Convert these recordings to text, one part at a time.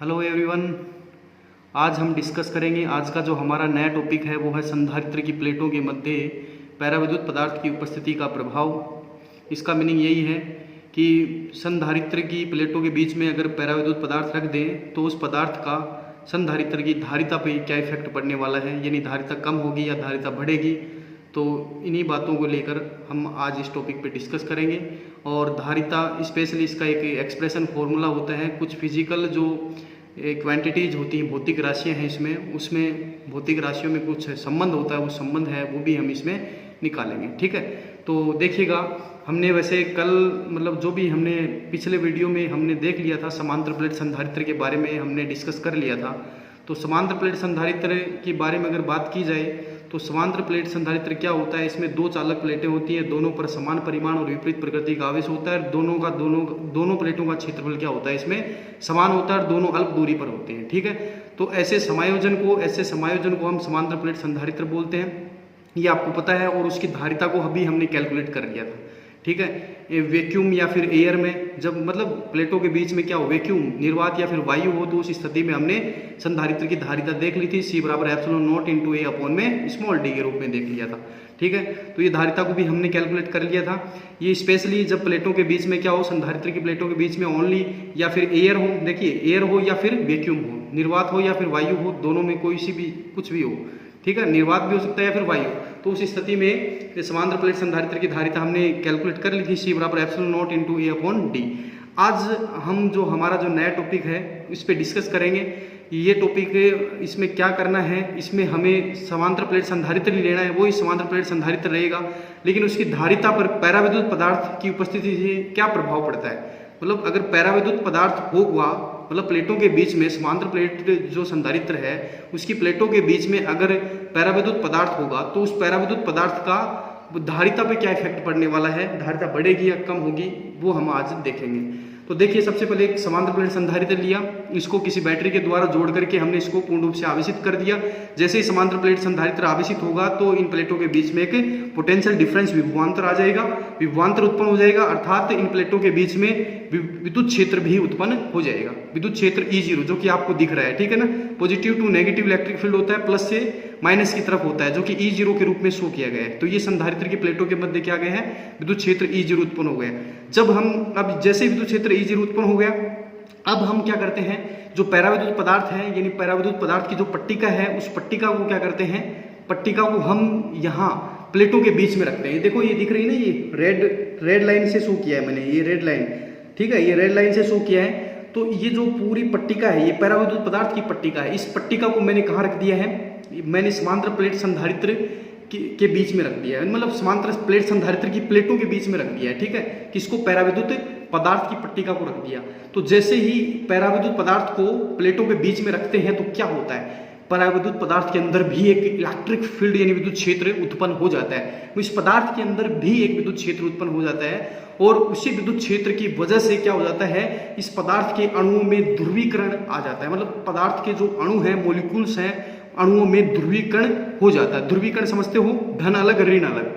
Hello everyone. आज हम discuss करेंगे, आज का जो हमारा नया टॉपिक है वो है संधारित्र की प्लेटों के मध्य पैराविद्युत पदार्थ की उपस्थिति का प्रभाव। इसका मीनिंग यही है कि संधारित्र की प्लेटों के बीच में अगर पैराविद्युत पदार्थ रख दें तो उस पदार्थ का संधारित्र की धारिता पे क्या इफेक्ट पड़ने वाला है, यानी धारिता कम होगी या धारिता बढ़ेगी। तो इन्हीं बातों को लेकर हम आज इस टॉपिक पे डिस्कस करेंगे। और धारिता स्पेशली इसका एक एक्सप्रेशन फॉर्मूला होता है, कुछ फिजिकल जो क्वांटिटीज होती हैं, भौतिक राशियां हैं इसमें, उसमें भौतिक राशियों में कुछ संबंध होता है, वो संबंध है वो भी हम इसमें निकालेंगे। ठीक है, तो देखिएगा हमने वैसे कल मतलब जो भी हमने पिछले वीडियो में हमने देख लिया था, समांतर प्लेट संधारित्र के बारे में हमने डिस्कस कर लिया था। तो समांतर प्लेट संधारित्र के बारे में अगर बात की जाए तो समांतर प्लेट संधारित्र क्या होता है, इसमें दो चालक प्लेटें होती हैं, दोनों पर समान परिमाण और विपरीत प्रकृति का आवेश होता है। दोनों प्लेटों का क्षेत्रफल क्या होता है, इसमें समान होता है और दोनों अल्प दूरी पर होते हैं। ठीक है, तो ऐसे समायोजन को हम समांतर प्लेट संधारित्र बोलते हैं, ये आपको पता है। और उसकी धारिता को अभी हमने कैलकुलेट कर लिया था। ठीक है, वैक्यूम या फिर एयर में जब मतलब प्लेटों के बीच में क्या हो, वैक्यूम निर्वात या फिर वायु हो, तो उस स्थिति में हमने संधारित्र की धारिता देख ली थी, C बराबर epsilon not into A upon में स्मॉल डी के रूप में देख लिया था। ठीक है, तो ये धारिता को भी हमने कैलकुलेट कर लिया था। ये स्पेशली जब प्लेटों के बीच में क्या हो, संधारित्र की प्लेटों के बीच में ओनली या फिर एयर हो, देखिए एयर हो या फिर वैक्यूम हो, निर्वात हो या फिर वायु हो, दोनों में कोई सी भी कुछ भी हो। ठीक है, निर्वात भी हो सकता है या फिर वायु। तो उस स्थिति में समांतर प्लेट संधारित्र की धारिता हमने कैलकुलेट कर ली थी, C बराबर epsilon not into A upon D. आज हम जो हमारा जो नया टॉपिक है इस पे डिस्कस करेंगे। ये टॉपिक इसमें क्या करना है, इसमें हमें समांतर प्लेट संधारित्र ही लेना है, वो ही समांतर प्लेट संधारित्र रहेगा, लेकिन उसकी धारिता पर पैराविद्युत पदार्थ की उपस्थिति से क्या प्रभाव पड़ता है। मतलब अगर पैराविद्युत पदार्थ होगा, मतलब प्लेटों के बीच में समांतर प्लेट जो संधारित्र है उसकी प्लेटों के बीच में अगर पैराविद्युत पदार्थ होगा तो उस पैराविद्युत पदार्थ का धारिता पे क्या इफेक्ट पड़ने वाला है, धारिता बढ़ेगी या कम होगी, वो हम आज देखेंगे। तो देखिए, सबसे पहले एक समांतर प्लेट संधारित्र लिया, इसको किसी बैटरी के द्वारा जोड़ करके हमने इसको पूर्ण रूप से आवेशित कर दिया। जैसे ही समांतर प्लेट संधारित्र आवेशित होगा तो इन प्लेटों के बीच में एक पोटेंशियल डिफरेंस विभवांतर आ जाएगा, विभवांतर उत्पन्न हो जाएगा, अर्थात इन प्लेटों के बीच में विद्युत क्षेत्र भी उत्पन्न हो जाएगा, विद्युत क्षेत्र E0 जो कि आपको दिख रहा है। ठीक है ना, positive to negative electric field होता है, प्लस से माइनस की तरफ होता है, जो कि E0 के रूप में शो किया गया है। तो ये संधारित्र की प्लेटों के मध्य क्या गए हैं, विद्युत क्षेत्र E0 उत्पन्न हो गया। जब हम अब जैसे विद्युत क्षेत्र E0 उत्पन्न हो गया, अब हम क्या करते हैं, जो पैराविद्युत पदार्थ है यानी पैराविद्युत पदार्थ की जो पट्टिका है उस पट्टिका को क्या करते हैं, पट्टिका को हम यहाँ प्लेटों के बीच में रखते हैं। देखो ये दिख रही है ना, ये रेड लाइन से शो किया है मैंने, ये रेड लाइन। ठीक है, ये रेड लाइन से शो किया है। तो ये जो पूरी पट्टिका है ये पैराविद्युत पदार्थ की पट्टिका है। इस पट्टिका को मैंने कहाँ रख दिया है, मैंने समांतर प्लेट संधारित्र के बीच में रख दिया है, मतलब समांतर प्लेट संधारित्र की प्लेटों के बीच में रख दिया है। ठीक है, किसको, पैराविद्युत पदार्थ की पट्टिका को रख दिया। तो जैसे ही पैराविद्युत पदार्थ को प्लेटों के बीच में रखते हैं तो क्या होता है, पैराविद्युत पदार्थ के अंदर भी एक इलेक्ट्रिक फील्ड यानी विद्युत क्षेत्र उत्पन्न हो जाता है। तो इस पदार्थ के अंदर भी एक विद्युत क्षेत्र उत्पन्न हो जाता है और उसी विद्युत क्षेत्र की वजह से क्या हो जाता है, इस पदार्थ के अणुओं में ध्रुवीकरण आ जाता है। मतलब पदार्थ के जो अणु हैं, मॉलिक्यूल्स हैं, अणुओं में ध्रुवीकरण हो जाता है। ध्रुवीकरण समझते हो, धन अलग ऋण अलग,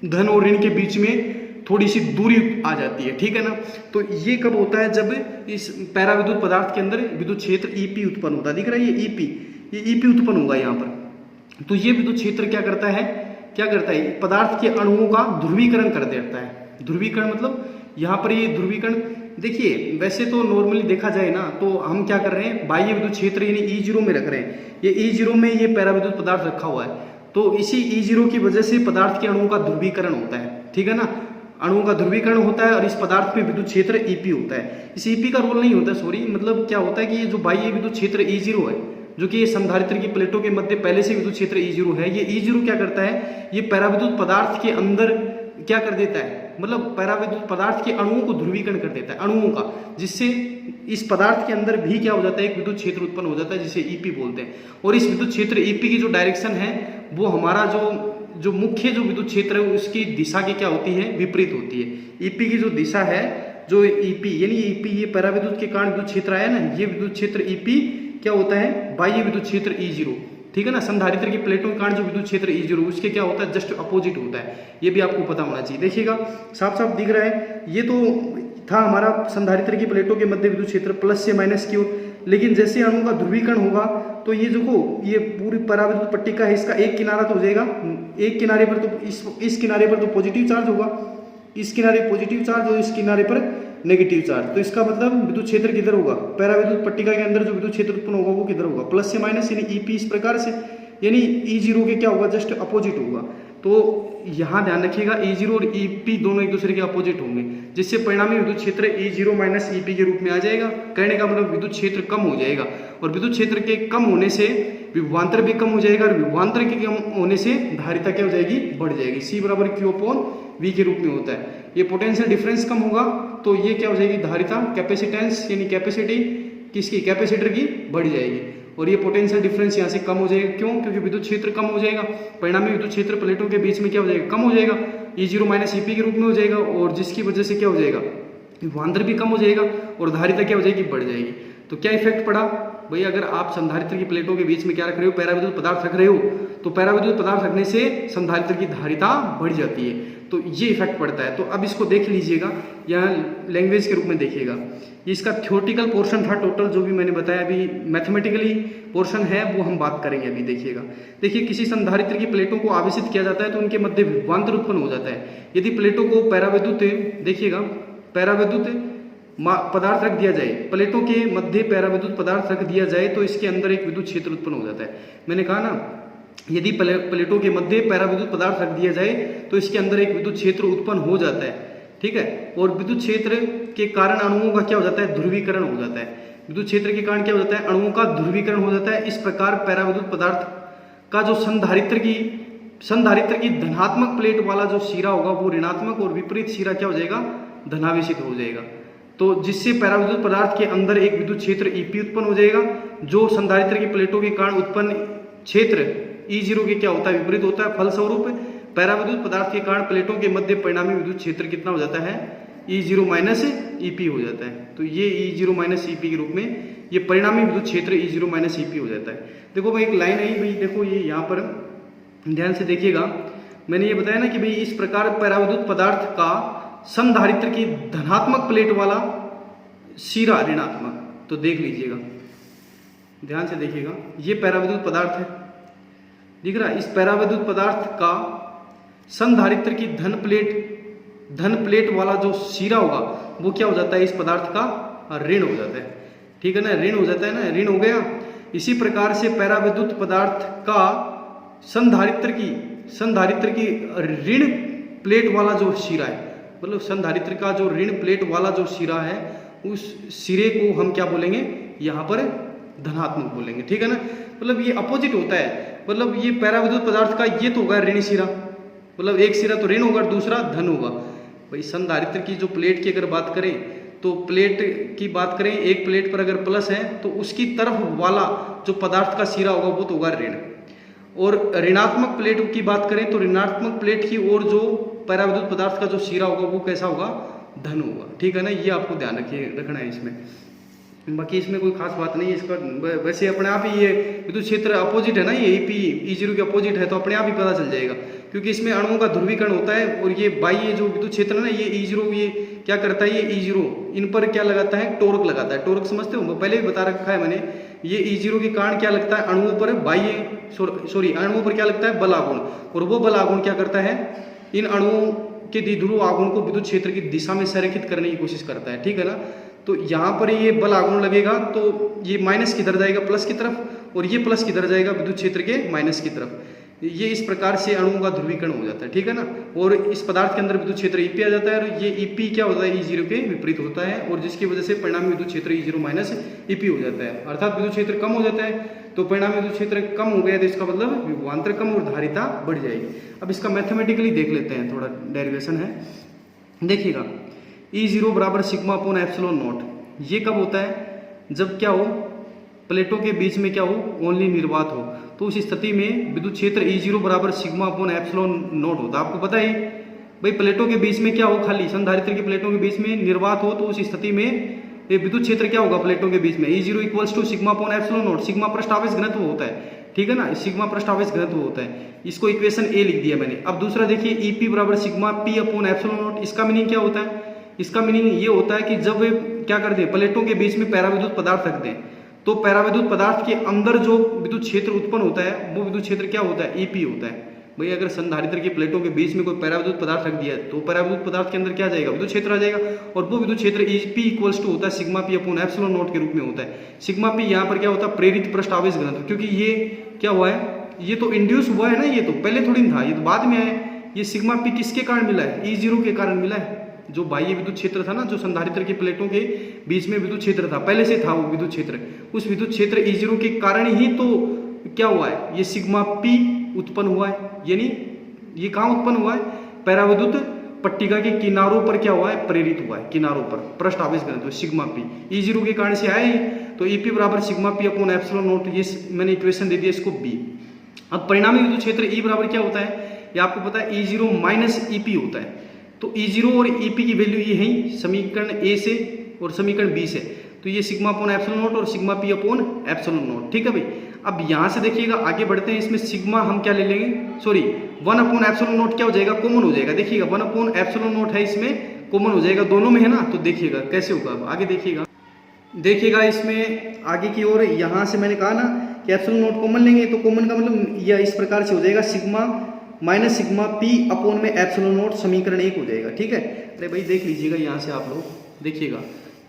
धन और ऋण के बीच में थोड़ी सी दूरी आ जाती है। ठीक है ना, तो ये कब होता है, जब इस पैराविद्युत पदार्थ के अंदर विद्युत क्षेत्र EP उत्पन्न होता है। दिख रहा है ये EP उत्पन्न होगा यहाँ पर। तो ये विद्युत क्षेत्र क्या करता है, पदार्थ के अणुओं का ध्रुवीकरण कर देता है। ध्रुवीकरण मतलब यहाँ पर ये ध्रुवीकरण, देखिए वैसे तो नॉर्मली देखा जाए ना तो हम क्या कर रहे हैं, बाह्य विद्युत क्षेत्र यानी E0 में रख रहे हैं। ये E0 में ये पैराविद्युत पदार्थ रखा हुआ है, तो इसी E0 की वजह से पदार्थ के अणुओं का ध्रुवीकरण होता है। ठीक है ना, अणुओं का ध्रुवीकरण होता है और इस पदार्थ में विद्युत क्षेत्र EP होता है। इस EP का रोल नहीं होता, सॉरी, मतलब क्या होता है कि ये जो बाह्य विद्युत क्षेत्र E0 है, जो कि ये संधारित्र की प्लेटों के मध्य पहले से विद्युत क्षेत्र E0 है, ये E0 क्या करता है, ये पैराविद्युत पदार्थ के अंदर क्या कर देता है, मतलब पैराविद्युत पदार्थ के अणुओं को ध्रुवीकरण कर देता है, अणुओं का, जिससे इस पदार्थ के अंदर भी क्या हो जाता है, एक विद्युत क्षेत्र उत्पन्न हो जाता है जिसे EP बोलते हैं। और इस विद्युत क्षेत्र EP की जो डायरेक्शन है वो हमारा जो मुख्य जो विद्युत क्षेत्र है उसकी दिशा की क्या होती है, विपरीत होती है। EP की जो दिशा है, जो EP यानी EP ये पैराविद्युत के कारण विद्युत क्षेत्र आया ना, ये विद्युत क्षेत्र EP क्या होता है, बाह्य विद्युत क्षेत्र E0। ठीक है ना, संधारित्र की प्लेटों के कारण जो विद्युत क्षेत्र E0 उसके क्या होता है, जस्ट अपोजिट होता है। ये भी आपको पता होना चाहिए। देखिएगा साफ साफ दिख रहा है, ये तो था हमारा संधारित्र की प्लेटों के मध्य विद्युत क्षेत्र प्लस से माइनस की ओर। लेकिन जैसे अणु का ध्रुवीकरण होगा तो ये देखो ये पूरी पराविद्युत पट्टिका है, इसका एक किनारा तो हो जाएगा, एक किनारे पर तो इस किनारे पर तो पॉजिटिव चार्ज होगा, इस किनारे पॉजिटिव चार्ज और इस किनारे पर नेगेटिव चार्ज। तो इसका मतलब विद्युत क्षेत्र किधर होगा, पराविद्युत पट्टिका के अंदर जो विद्युत क्षेत्र उत्पन्न होगा वो किधर होगा, प्लस से माइनस, यानी ईपी इस प्रकार से, यानी E0 के क्या होगा, जस्ट अपोजिट होगा। तो यहाँ ध्यान रखिएगा E0 और EP दोनों एक दूसरे के अपोजिट होंगे, जिससे परिणामी विद्युत क्षेत्र E0 माइनस EP के रूप में आ जाएगा। कहने का मतलब विद्युत क्षेत्र कम हो जाएगा, और विद्युत क्षेत्र के कम होने से विभवांतर भी कम हो जाएगा, और विभवांतर के कम होने से धारिता क्या हो जाएगी, बढ़ जाएगी। C बराबर Q/V के रूप में होता है। ये पोटेंशियल डिफरेंस कम होगा तो ये क्या हो जाएगी, धारिता कैपेसिटेंस यानी कैपेसिटी किसकी, कैपेसिटर की बढ़ जाएगी, और ये पोटेंशियल डिफरेंस यहाँ से कम हो जाएगा। क्यों, क्योंकि विद्युत क्षेत्र कम हो जाएगा, परिणामी विद्युत क्षेत्र प्लेटों के बीच में क्या हो जाएगा, कम हो जाएगा, E0 माइनस EP के रूप में हो जाएगा, और जिसकी वजह से क्या हो जाएगा, विभवांतर भी कम हो जाएगा और धारिता क्या हो जाएगी, बढ़ जाएगी। तो क्या इफेक्ट पड़ा भाई, अगर आप संधारित्र की प्लेटों के बीच में क्या रख रहे हो, पैराविद्युत पदार्थ रख रहे हो, तो पैराविद्युत पदार्थ रखने से संधारित्र की धारिता बढ़ जाती है, तो ये इफेक्ट पड़ता है। तो अब इसको देख लीजिएगा, यहाँ लैंग्वेज के रूप में देखिएगा। ये इसका थ्योरेटिकल पोर्शन था टोटल, जो भी मैंने बताया, अभी मैथमेटिकली पोर्शन है वो हम बात करेंगे अभी। देखिएगा, देखिए किसी संधारित्र की प्लेटों को आवेशित किया जाता है तो उनके मध्य विभवांतर उत्पन्न हो जाता है। यदि प्लेटों को पैराविद्युत, देखिएगा पैराविद्युत पदार्थ रख दिया जाए, प्लेटों के मध्य पैराविद्युत पदार्थ रख दिया जाए तो इसके अंदर एक विद्युत क्षेत्र उत्पन्न हो जाता है। मैंने कहा ना, यदि प्लेटों के मध्य पैराविद्युत पदार्थ रख दिया जाए तो इसके अंदर एक विद्युत क्षेत्र उत्पन्न हो जाता है, ठीक है। और विद्युत क्षेत्र के कारण अणुओं का क्या हो जाता है, ध्रुवीकरण हो जाता है। विद्युत क्षेत्र के कारण क्या हो जाता है, अणुओं का ध्रुवीकरण हो जाता है। इस प्रकार पैराविद्युत पदार्थ का जो संधारित्र की धनात्मक प्लेट वाला जो सिरा होगा वो ऋणात्मक, और विपरीत सिरा क्या हो जाएगा, धनावेशित हो जाएगा। तो जिससे पैराविद्युत पदार्थ के अंदर एक विद्युत क्षेत्र EP उत्पन्न हो जाएगा, जो संधारित्र की प्लेटों के कारण उत्पन्न क्षेत्र E0 के क्या होता है, विपरीत होता है। फलस्वरूप पैराविद्युत पदार्थ के कारण प्लेटों के मध्य परिणामी विद्युत क्षेत्र कितना हो जाता है, E0 माइनस EP हो जाता है। तो ये E0 माइनस EP के रूप में ये परिणामी विद्युत क्षेत्र E0 माइनस EP हो जाता है। देखो भाई एक लाइन है भाई, देखो ये यहाँ पर ध्यान से देखिएगा, मैंने ये बताया ना कि भाई इस प्रकार पैराविद्युत पदार्थ का संधारित्र की धनात्मक प्लेट वाला सिरा ऋणात्मक, तो देख लीजिएगा, ध्यान से देखिएगा, ये पैराविद्युत पदार्थ है, दिख रहा है। इस पैराविद्युत पदार्थ का संधारित्र की धन प्लेट वाला जो सिरा होगा वो क्या हो जाता है, इस पदार्थ का ऋण हो जाता है, ठीक है ना, ऋण हो जाता है ना, ऋण हो गया। इसी प्रकार से पैराविद्युत पदार्थ का संधारित्र की ऋण प्लेट वाला जो सिरा है, मतलब संधारित्र का जो ऋण प्लेट वाला जो सिरा है, उस सिरे को हम क्या बोलेंगे, यहाँ पर धनात्मक बोलेंगे, ठीक है ना। मतलब ये अपोजिट होता है, मतलब ये पैराविद्युत पदार्थ का ये तो होगा ऋण सिरा, मतलब एक सिरा तो ऋण होगा, दूसरा धन होगा। भाई संधारित्र की जो प्लेट की अगर बात करें तो प्लेट की बात करें, एक प्लेट पर अगर प्लस है तो उसकी तरफ वाला जो पदार्थ का सिरा होगा वो तो होगा ऋण, और ऋणात्मक प्लेट की बात करें तो ऋणात्मक प्लेट की ओर जो पैराविद्युत पदार्थ का जो सिरा होगा वो कैसा होगा, धन होगा, ठीक है ना। ये आपको ध्यान रखना है इसमें, बाकी इसमें कोई खास बात नहीं है इसका। वैसे अपने आप ही ये विद्युत क्षेत्र अपोजिट है ना, ये E0 के अपोजिट है, तो अपने आप ही पता चल जाएगा, क्योंकि इसमें अणुओं का ध्रुवीकरण होता है। और ये बाह्य जो विद्युत क्षेत्र है ना, ये E0 ये क्या करता है, ये E0 इन पर क्या लगाता है, टोर्क लगाता है। टोर्क समझते हो, पहले भी बता रखा है मैंने। ये E0 के कारण क्या लगता है, अणुओं पर अणुओं पर क्या लगता है, बल आघूर्ण, और वो बल आघूर्ण क्या करता है, इन अणुओं के द्विध्रुव आघूर्ण को विद्युत क्षेत्र की दिशा में संरेखित करने की कोशिश करता है, ठीक है ना। तो यहाँ पर ये बल आघूर्ण लगेगा तो ये माइनस किधर जाएगा, प्लस की तरफ, और ये प्लस किधर जाएगा, विद्युत क्षेत्र के माइनस की तरफ। ये इस प्रकार से अणुओं का ध्रुवीकरण हो जाता है, ठीक है ना। और इस पदार्थ के अंदर विद्युत क्षेत्र EP आ जाता है, और ये EP क्या होता है, E0 के विपरीत होता है, और जिसकी वजह से परिणामी विद्युत क्षेत्र E0 माइनस EP हो जाता है, अर्थात विद्युत क्षेत्र कम हो जाता है। तो परिणामी विद्युत क्षेत्र कम हो गया तो इसका मतलब विभवांतर कम और धारिता बढ़ जाएगी। अब इसका मैथमेटिकली देख लेते हैं, थोड़ा डेरिवेशन है, देखिएगा। E0 बराबर सिग्मा अपॉन एप्सिलॉन नॉट, ये कब होता है, जब क्या हो, प्लेटों के बीच में क्या हो, ओनली निर्वात हो। तो उस स्थिति में विद्युत क्षेत्र E0 बराबर सिग्मा अपॉन एप्सिलॉन नॉट होता है। आपको पता है भाई, प्लेटों के बीच में क्या हो, खाली संधारित्र की प्लेटों के बीच में निर्वात हो, तो उस स्थिति में ये विद्युत क्षेत्र क्या होगा, प्लेटों के बीच में E0 equals to sigma upon epsilon naught. Sigma पृष्ठ आवेश घनत्व होता है, ठीक है ना, सिग्मा पृष्ठ आवेश घनत्व होता है। इसको इक्वेशन A लिख दिया मैंने। अब दूसरा देखिए, EP बराबर sigma P upon epsilon not. इसका मीनिंग क्या होता है, इसका मीनिंग ये होता है कि जब क्या कर दें, प्लेटों के बीच में पैराविद्युत पदार्थ रख दें, तो पैराविद्युत पदार्थ के अंदर जो विद्युत क्षेत्र उत्पन्न होता है वो विद्युत क्षेत्र क्या होता है, ईपी होता है। भाई अगर संधारित्र की प्लेटों के बीच में कोई पैराविद्युत पदार्थ रख दिया तो पैराविद्युत पदार्थ के अंदर क्या जाएगा, विद्युत क्षेत्र आ जाएगा, और वो विद्युत क्षेत्र ईपी इक्वल्स टू होता है sigma P upon epsilon not के रूप में होता है। सिग्मा पी यहाँ पर क्या होता है, प्रेरित पृष्ठ आवेश घनत्व, क्योंकि ये क्या हुआ है, ये तो इंड्यूस हुआ है ना, ये तो पहले थोड़ी था, ये तो बाद में आया। ये सिग्मा पी किसके कारण मिला है, E0 के कारण मिला है। जो बाह्य विद्युत क्षेत्र था ना, जो संधारित्र की प्लेटों के बीच में विद्युत क्षेत्र था, पहले से था वो विद्युत क्षेत्र, उस विद्युत क्षेत्र E0 के कारण ही तो क्या हुआ है, ये सिग्मा पी उत्पन्न हुआ है। यानी ये कहाँ उत्पन्न हुआ है, पैराविद्युत पट्टिका के किनारों पर क्या हुआ है, प्रेरित हुआ है, किनारों पर पृष्ठ आवेश घनत्व सिग्मा पी E0 के कारण से आया ही। तो ईपी बराबर sigma P upon epsilon not, ये मैंने इक्वेशन दे दिया इसको बी। अब परिणामी विद्युत क्षेत्र E बराबर क्या होता है, ये आपको पता है E0 माइनस ईपी होता है। तो E0 और ईपी की वैल्यू ये है समीकरण ए से और समीकरण बी से, तो ये सिग्मा अपॉन एप्सिलॉन नॉट और sigma P upon epsilon not, ठीक है भाई। अब यहाँ से देखिएगा आगे बढ़ते हैं, इसमें सिग्मा हम क्या ले लेंगे, सॉरी 1 अपॉन एप्सिलॉन नॉट क्या हो जाएगा, कॉमन हो जाएगा। देखिएगा 1 अपॉन एप्सिलॉन नॉट है, इसमें कॉमन हो जाएगा, दोनों में है ना, तो देखिएगा कैसे होगा। अब आगे देखिएगा इसमें आगे की ओर, यहाँ से मैंने कहा ना कि एप्सिलॉन नॉट कॉमन लेंगे, तो कॉमन का मतलब यह इस प्रकार से हो जाएगा, sigma minus sigma P upon में एप्सिलॉन नॉट, समीकरण 1 हो जाएगा, ठीक है। अरे भाई देख लीजिएगा यहाँ से आप लोग, देखिएगा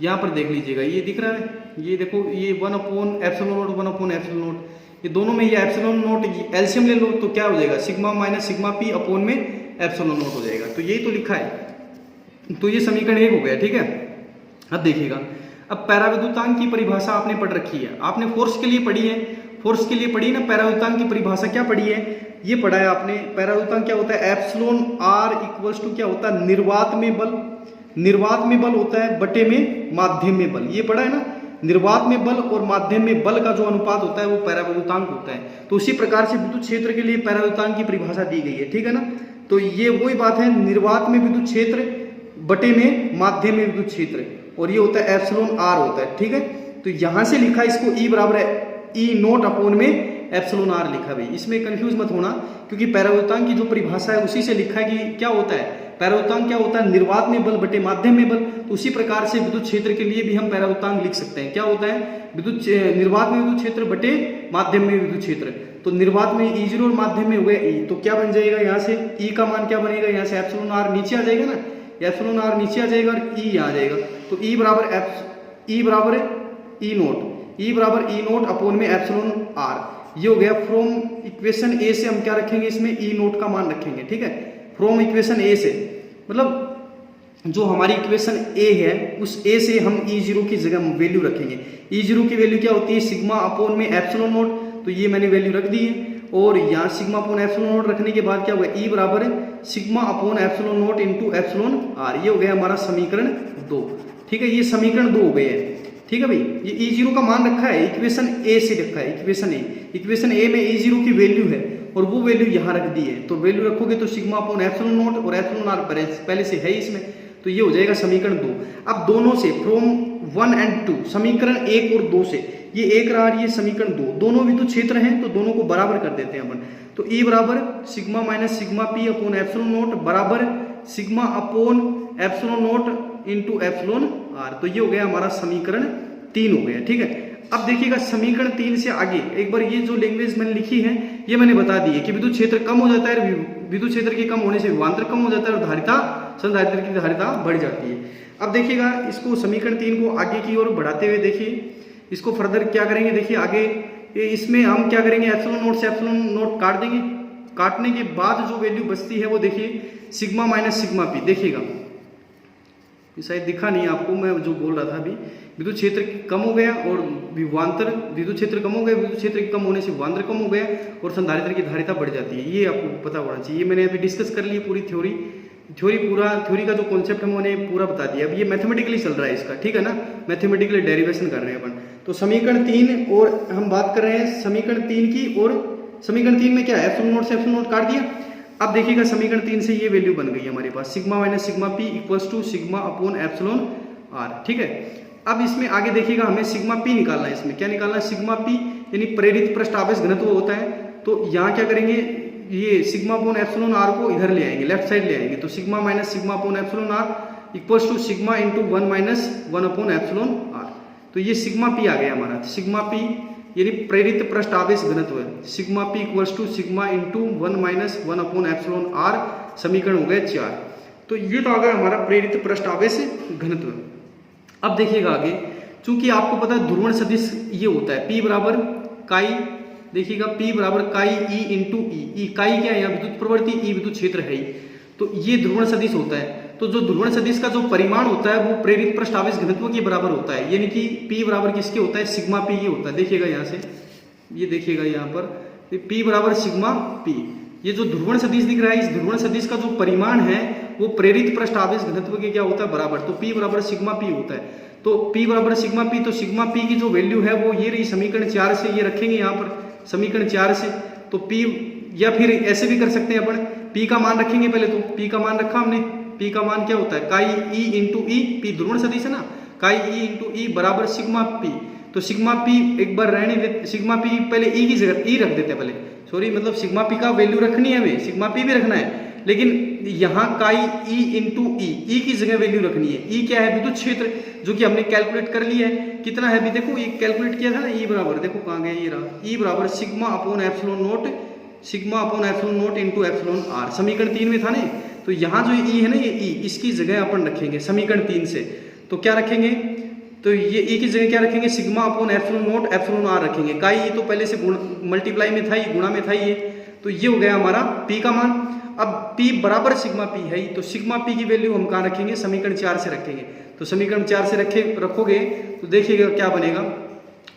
यहाँ पर देख लीजिएगा, ये दिख रहा है, ये देखो, ये 1 upon epsilon not 1 upon epsilon not, ये दोनों में ये एप्सिलॉन नॉट एलसीएम ले लो तो क्या हो जाएगा, sigma minus sigma P upon में एप्सिलॉन नॉट हो जाएगा। तो यही तो लिखा है, तो ये समीकरण 1 हो गया, ठीक है। अब देखिएगा, अब पैराविद्युतांक की परिभाषा आपने पढ़ रखी है, आपने फोर्स के लिए पढ़ी है, फोर्स के लिए पढ़ी ना, पैराविद्युतांक की परिभाषा क्या पढ़ी है, ये पढ़ा है आपने। पैराविद्युतांक क्या होता है, एप्सिलॉन आर इक्वल्स टू क्या होता है, निर्वात में बल, निर्वात में बल होता है बटे में माध्यम में बल, ये पढ़ा है ना। निर्वात में बल और माध्यम में बल का जो अनुपात होता है वो पैराविद्युतांक होता है। तो उसी प्रकार से विद्युत क्षेत्र के लिए पैराविद्युतांक की परिभाषा दी गई है, ठीक है ना। तो ये वही बात है, निर्वात में विद्युत क्षेत्र बटे में माध्यम में विद्युत क्षेत्र, और ये होता है एप्सिलॉन आर होता है, ठीक है। तो यहां से लिखा इसको ई बराबर है ई नोट अपॉन में एप्सिलॉन आर लिखा भाई, इसमें कंफ्यूज मत होना, क्योंकि पैराविद्युतांक की जो परिभाषा है उसी से लिखा है कि क्या होता है, पैराविद्युतांक क्या होता है, निर्वात में बल बटे माध्यम में बल। तो उसी प्रकार से विद्युत क्षेत्र के लिए भी हम पैराविद्युतांक लिख सकते हैं, क्या होता है, विद्युत निर्वात में विद्युत क्षेत्र बटे माध्यम में विद्युत क्षेत्र। तो निर्वात में E0 और माध्यम में हो गया E, तो क्या बन जाएगा यहाँ से, E का मान क्या बनेगा, यहाँ से एप्सिलॉन आर नीचे आ जाएगा ना, एप्सिलॉन आर नीचे आ जाएगा और E आ जाएगा। तो E बराबर E नोट, E बराबर E नोट अपॉन में एप्सिलॉन आर, ये हो गया। फ्रॉम इक्वेशन ए से हम क्या रखेंगे, इसमें E नोट का मान रखेंगे, ठीक है। फ्रॉम इक्वेशन ए से मतलब जो हमारी इक्वेशन ए है उस ए से हम E0 की जगह वैल्यू रखेंगे। E0 की वैल्यू क्या होती है, सिग्मा अपॉन में एप्सिलॉन नोट, तो ये मैंने वैल्यू रख दी है। और यहाँ सिग्मा अपॉन एप्सिलॉन नोट रखने के बाद क्या हुआ, E बराबर sigma upon epsilon naught into epsilon r, ये हो गया हमारा समीकरण 2, ठीक है। ये समीकरण 2 हो गए हैं, ठीक है भाई। ये E0 का मान रखा है, इक्वेशन ए से रखा है, इक्वेशन ए में E0 की वैल्यू है और वो वैल्यू यहाँ रख दी है। तो वैल्यू रखोगे तो सिग्मा अपॉन एप्सिलॉन नोट और एप्सिलॉन आर पहले से है इसमें, तो ये हो जाएगा समीकरण 2। अब दोनों से फ्रॉम 1 और 2, समीकरण 1 और 2 से, ये 1 रहा ये समीकरण 2, दोनों विद्युत क्षेत्र हैं तो दोनों को बराबर कर देते हैं अपन। तो E बराबर sigma minus sigma P upon epsilon naught बराबर sigma upon epsilon naught into epsilon are, तो ये हो गया हमारा समीकरण 3 हो गया, ठीक है। अब देखिएगा समीकरण 3 से आगे एक बार ये जो लैंग्वेज मैंने लिखी है ये मैंने बता दी है कि विद्युत क्षेत्र कम हो जाता है, विद्युत क्षेत्र के कम होने से विभवांतर कम हो जाता है और धारिता, संधारित्र की धारिता बढ़ जाती है। अब देखिएगा इसको समीकरण 3 को आगे की ओर बढ़ाते हुए देखिए, इसको फर्दर क्या करेंगे, देखिए आगे इसमें हम क्या करेंगे, एप्सिलॉन नोट से एप्सिलॉन नोट काट देंगे, काटने के बाद जो वैल्यू बचती है वो देखिए सिग्मा माइनस सिग्मा पी, देखिएगा शायद दिखा नहीं आपको, मैं जो बोल रहा था अभी, विद्युत क्षेत्र कम हो गया और विभवांतर, विद्युत क्षेत्र कम हो गया, विद्युत क्षेत्र कम होने से विभवांतर कम हो गया और संधारित्र की धारिता बढ़ जाती है, ये आपको पता होना चाहिए। मैंने अभी डिस्कस कर ली पूरी थ्योरी का जो कॉन्सेप्ट है मैंने पूरा बता दिया। अब ये मैथमेटिकली चल रहा है इसका, ठीक है ना, मैथमेटिकली डेरिवेशन कर रहे हैं अपन। तो समीकरण 3 और हम बात कर रहे हैं समीकरण 3 की, और समीकरण 3 में क्या है, एप्सिलॉन नोट से एप्सिलॉन नोट काट दिया। अब देखिएगा समीकरण 3 से ये वैल्यू बन गई हमारे पास, sigma minus sigma P equals to sigma upon epsilon R, ठीक है। अब इसमें आगे देखिएगा हमें सिग्मा पी निकालना है, इसमें क्या निकालना है, सिग्मा पी यानी प्रेरित पृष्ठ आवेश घनत्व होता है। तो यहाँ क्या करेंगे, ये सिग्मा अपॉन एप्सिलॉन आर को इधर ले आएंगे, लेफ्ट साइड ले आएंगे, तो sigma minus sigma upon epsilon r equals to sigma into 1 minus 1 upon epsilon are, तो ये सिग्मा पी आ गया हमारा। सिग्मा पी यानी प्रेरित पृष्ठ आवेश घनत्व है, sigma P equals to sigma into 1 minus 1 upon epsilon r, समीकरण हो गए 4। तो ये तो आ गया हमारा प्रेरित पृष्ठ आवेश घनत्व। अब देखिएगा आगे, चूंकि आपको पता है ध्रुवण सदिश ये होता है P बराबर काई, देखिएगा P बराबर काई ई इंटू ई, काई क्या है यहाँ विद्युत प्रवृत्ति, ई विद्युत क्षेत्र है ही, तो ये ध्रुवण सदिश होता है। तो जो ध्रुवण सदिश का जो परिमाण होता है वो प्रेरित पृष्ठ आवेश घनत्व के बराबर होता है, यानी कि P बराबर किसके होता है, सिग्मा P ये होता है। देखिएगा यहाँ से, ये देखिएगा यहाँ पर P बराबर सिग्मा P, ये जो ध्रुवण सदिश दिख रहा है, इस ध्रुवण सदिश का जो परिमाण है वो प्रेरित पृष्ठ आवेश घनत्व के क्या होता है, बराबर। तो P बराबर सिग्मा P होता है। तो P बराबर सिग्मा P, तो सिग्मा P की जो वैल्यू है वो ये रही समीकरण 4 से, ये रखेंगे यहाँ पर समीकरण 4 से। तो P, या फिर ऐसे भी कर सकते हैं अपन, P का मान रखेंगे पहले, तो P का मान रखा हमने, P का मान क्या होता है, काई ई इंटू ई, P ध्रुवण सदिश है ना, काई ई इंटू ई बराबर सिग्मा P। तो सिग्मा P एक बार रहने दे, सिग्मा P पहले ई की जगह ई रख देते हैं पहले, सॉरी मतलब सिग्मा P का वैल्यू रखनी है हमें, सिग्मा P भी रखना है, लेकिन यहाँ काई ई इंटू ई की जगह वैल्यू रखनी है। ई क्या है, विद्युत क्षेत्र, जो कि हमने कैलकुलेट कर लिया है, कितना है अभी देखो, ये कैलकुलेट किया था ना, ई बराबर देखो कहाँ गया, ये रहा, ई बराबर sigma upon epsilon naught, sigma upon epsilon naught into epsilon r, समीकरण 3 में था ना। तो यहाँ जो ई है ना, ये ई, इसकी जगह अपन रखेंगे समीकरण 3 से, तो क्या रखेंगे, तो ये ई की जगह क्या रखेंगे, sigma upon epsilon naught epsilon r रखेंगे। काई ई तो पहले से मल्टीप्लाई में था, ये गुणा में था ये, तो ये हो गया हमारा P का मान। अब P बराबर सिग्मा P है, तो सिग्मा P की वैल्यू हम कहाँ रखेंगे, समीकरण 4 से रखेंगे। तो समीकरण 4 से रखोगे तो देखिएगा क्या बनेगा,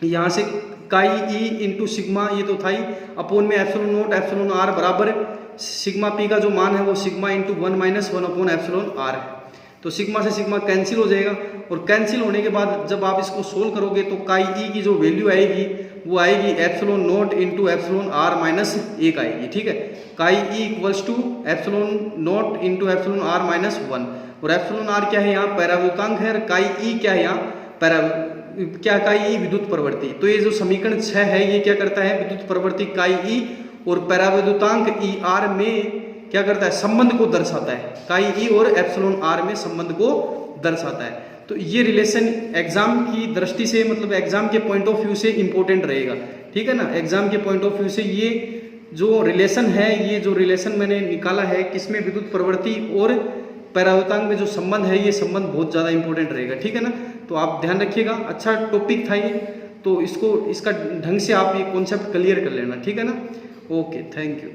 यहाँ से काई ई इंटू सिग्मा, ये तो था ही, अपोन में एप्सिलॉन नोट एप्सिलॉन आर बराबर सिग्मा P का जो मान है वो sigma into 1 minus 1 upon epsilon r है। तो सिग्मा से सिग्मा कैंसिल हो जाएगा, और कैंसिल होने के बाद जब आप इसको सोल्व करोगे तो काई ई की जो वैल्यू आएगी वो आएगी epsilon naught into epsilon r minus 1 आएगी, ठीक है। Chi E equals to epsilon naught into epsilon r minus 1, और एप्सिलॉन आर क्या है यहाँ, पैरावृत्तांक है, और काई ई क्या है यहाँ, काई ई विद्युत प्रवृत्ति। तो ये जो समीकरण 6 है ये क्या करता है, विद्युत प्रवृत्ति काई ई और पैरावृत्तांक ई आर में क्या करता है, संबंध को दर्शाता है, काई ई और एप्सिलॉन आर में संबंध को दर्शाता है। तो ये रिलेशन एग्जाम की दृष्टि से, मतलब एग्जाम के पॉइंट ऑफ व्यू से इंपॉर्टेंट रहेगा, ठीक है ना। एग्जाम के पॉइंट ऑफ व्यू से ये जो रिलेशन है, ये जो रिलेशन मैंने निकाला है, किसमें, विद्युत प्रवृत्ति और पैरावृत्तांक में जो संबंध है, ये संबंध बहुत ज़्यादा इंपॉर्टेंट रहेगा, ठीक है ना। तो आप ध्यान रखिएगा, अच्छा टॉपिक था ये, तो इसका ढंग से आप ये कॉन्सेप्ट क्लियर कर लेना, ठीक है ना। Okay, thank you.